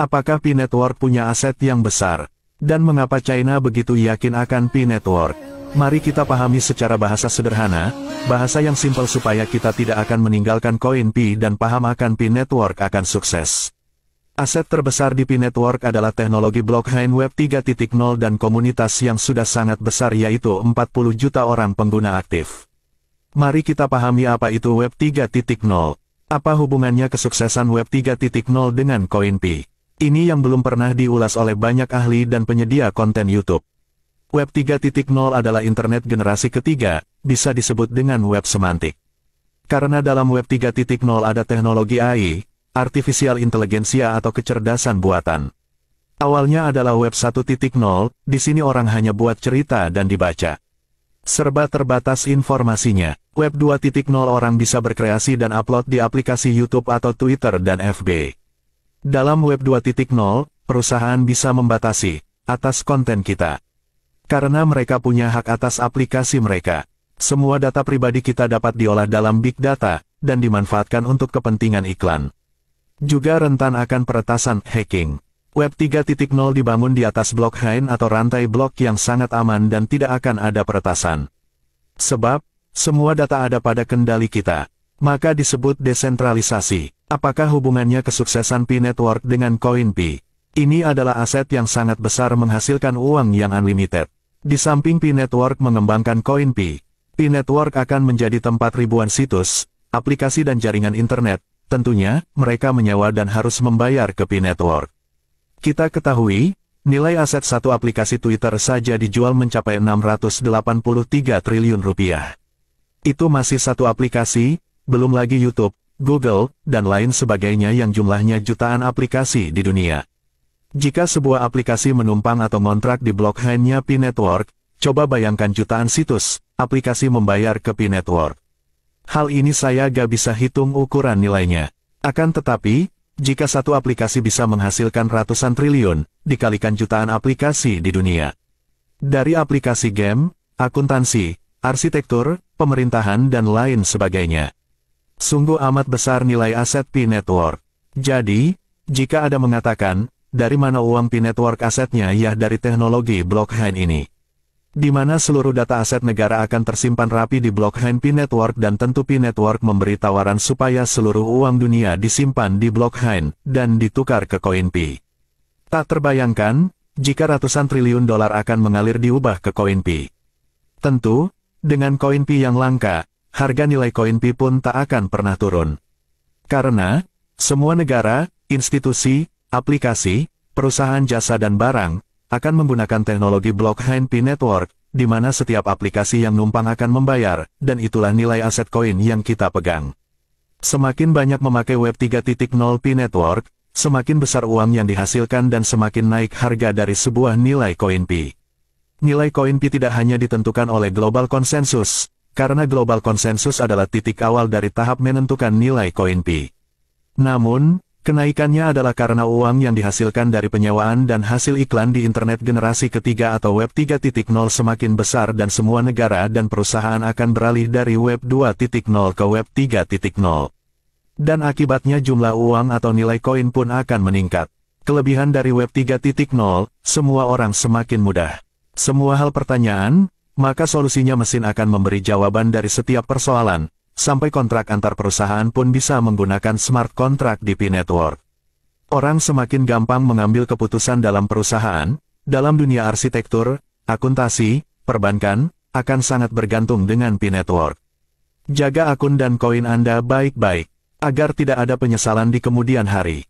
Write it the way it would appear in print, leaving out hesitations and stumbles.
Apakah P-Network punya aset yang besar? Dan mengapa China begitu yakin akan P-Network? Mari kita pahami secara bahasa sederhana, bahasa yang simpel supaya kita tidak akan meninggalkan koin P dan paham akan P-Network akan sukses. Aset terbesar di P-Network adalah teknologi blockchain Web 3.0 dan komunitas yang sudah sangat besar yaitu 40 juta orang pengguna aktif. Mari kita pahami apa itu Web 3.0. Apa hubungannya kesuksesan Web 3.0 dengan koin P? Ini yang belum pernah diulas oleh banyak ahli dan penyedia konten YouTube. Web 3.0 adalah internet generasi ketiga, bisa disebut dengan web semantik. Karena dalam Web 3.0 ada teknologi AI, artificial intelligence atau kecerdasan buatan. Awalnya adalah Web 1.0, di sini orang hanya buat cerita dan dibaca. Serba terbatas informasinya. Web 2.0 orang bisa berkreasi dan upload di aplikasi YouTube atau Twitter dan FB. Dalam Web 2.0, perusahaan bisa membatasi atas konten kita. Karena mereka punya hak atas aplikasi mereka. Semua data pribadi kita dapat diolah dalam big data, dan dimanfaatkan untuk kepentingan iklan. Juga rentan akan peretasan hacking. Web 3.0 dibangun di atas blockchain atau rantai blok yang sangat aman dan tidak akan ada peretasan. Sebab, semua data ada pada kendali kita. Maka disebut desentralisasi. Apakah hubungannya kesuksesan P-Network dengan koin P? Ini adalah aset yang sangat besar menghasilkan uang yang unlimited. Di samping P-Network mengembangkan koin P, P-Network akan menjadi tempat ribuan situs, aplikasi dan jaringan internet. Tentunya, mereka menyewa dan harus membayar ke P-Network. Kita ketahui, nilai aset satu aplikasi Twitter saja dijual mencapai 683 triliun rupiah. Itu masih satu aplikasi, belum lagi YouTube, Google, dan lain sebagainya yang jumlahnya jutaan aplikasi di dunia. Jika sebuah aplikasi menumpang atau ngontrak di blockchain-nya P-Network, coba bayangkan jutaan situs, aplikasi membayar ke P-Network. Hal ini saya gak bisa hitung ukuran nilainya. Akan tetapi, jika satu aplikasi bisa menghasilkan ratusan triliun, dikalikan jutaan aplikasi di dunia. Dari aplikasi game, akuntansi, arsitektur, pemerintahan dan lain sebagainya. Sungguh amat besar nilai aset P-Network. Jadi, jika ada mengatakan, dari mana uang P-Network asetnya? Ya dari teknologi blockchain ini. Di mana seluruh data aset negara akan tersimpan rapi di blockchain P-Network dan tentu P-Network memberi tawaran supaya seluruh uang dunia disimpan di blockchain dan ditukar ke koin P. Tak terbayangkan, jika ratusan triliun dolar akan mengalir diubah ke koin P. Tentu, dengan koin P yang langka, harga nilai koin P pun tak akan pernah turun. Karena, semua negara, institusi, aplikasi, perusahaan jasa dan barang, akan menggunakan teknologi blockchain P-Network, di mana setiap aplikasi yang numpang akan membayar, dan itulah nilai aset koin yang kita pegang. Semakin banyak memakai Web 3.0 P-Network, semakin besar uang yang dihasilkan dan semakin naik harga dari sebuah nilai koin P. Nilai koin P tidak hanya ditentukan oleh global konsensus, karena global konsensus adalah titik awal dari tahap menentukan nilai koin P. Namun, kenaikannya adalah karena uang yang dihasilkan dari penyewaan dan hasil iklan di internet generasi ketiga atau Web 3.0 semakin besar dan semua negara dan perusahaan akan beralih dari Web 2.0 ke Web 3.0. Dan akibatnya jumlah uang atau nilai koin pun akan meningkat. Kelebihan dari Web 3.0, semua orang semakin mudah. Semua hal pertanyaan, maka solusinya mesin akan memberi jawaban dari setiap persoalan. Sampai kontrak antar perusahaan pun bisa menggunakan smart contract di P-Network. Orang semakin gampang mengambil keputusan dalam perusahaan, dalam dunia arsitektur, akuntansi, perbankan, akan sangat bergantung dengan P-Network. Jaga akun dan koin Anda baik-baik, agar tidak ada penyesalan di kemudian hari.